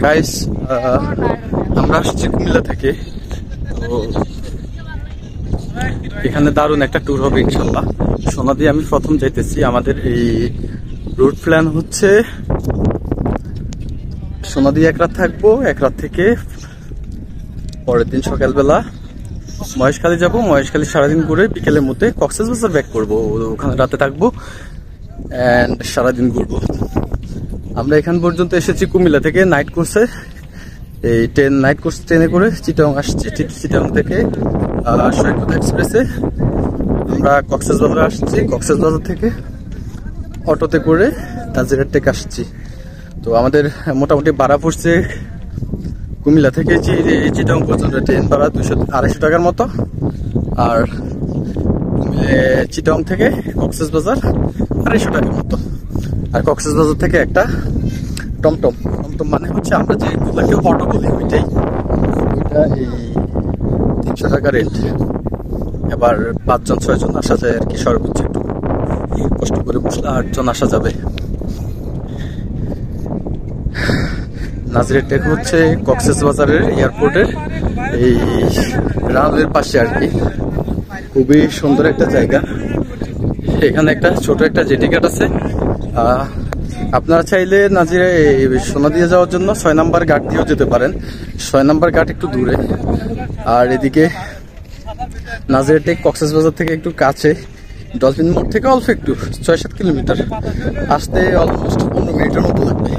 Guys, আমরা আসছি কুমিল্লা থেকে। তো এখানে দারুণ একটা ট্যুর হবে ইনশাল্লাহ। সোনাদি আমি প্রথম যাইতেছি। আমাদের এই রুট প্ল্যান হচ্ছে সোনাদি এক রাত থাকবো, এক রাত থেকে পরের দিন সকালবেলা মহেশখালী যাব। মহেশখালী সারাদিন ঘুরে বিকেলের মধ্যে কক্সবাজার ব্যাক করবো, ওখানে রাতে থাকবো অ্যান্ড সারাদিন ঘুরবো। আমরা এখান পর্যন্ত এসেছি কুমিল্লা থেকে নাইট কোর্সে, এই নাইট কোর্স ট্রেনে করে চিটাগং আসছি। চিটাগং থেকে সৈকত এক্সপ্রেসে আমরা কক্সবাজার আসছি। কক্সবাজার থেকে অটোতে করে নাজিরার টেক আসছি। তো আমাদের মোটামুটি ভাড়া পড়ছে কুমিল্লা থেকে চিটাগং পর্যন্ত ট্রেন ভাড়া 200-250 টাকার মতো, আর চিটাগং থেকে কক্সবাজার 250 টাকার মতো। আর কক্সবাজার থেকে একটা টমটম মানে হচ্ছে আমরা যে অটো বলি ওইটাই, ওইটা এই 300 টাকা রেন্ট। এবার 5-6 জন আসা যায় আর কি, সর্বোচ্চ একটু কষ্ট করে বসলে 8 জন আসা যাবে। নাজিরের টেক হচ্ছে কক্সবাজারের এয়ারপোর্টের এই রানওয়ের পাশে আর কি। খুবই সুন্দর একটা জায়গা। এখানে একটা ছোট একটা জেটি ঘাট আছে। আপনারা চাইলে নাজিরে সোনা দিয়ে যাওয়ার জন্য 6 নম্বর ঘাট দিয়েও যেতে পারেন। 6 নম্বর ঘাট একটু দূরে, আর এদিকে নাজিরের টেক কক্সবাজার থেকে একটু কাছে। ডলফিন মোড় থেকে অল্প একটু 6-7 কিলোমিটার, আসতে অলমোস্ট 15 মিনিটের মতো লাগবে।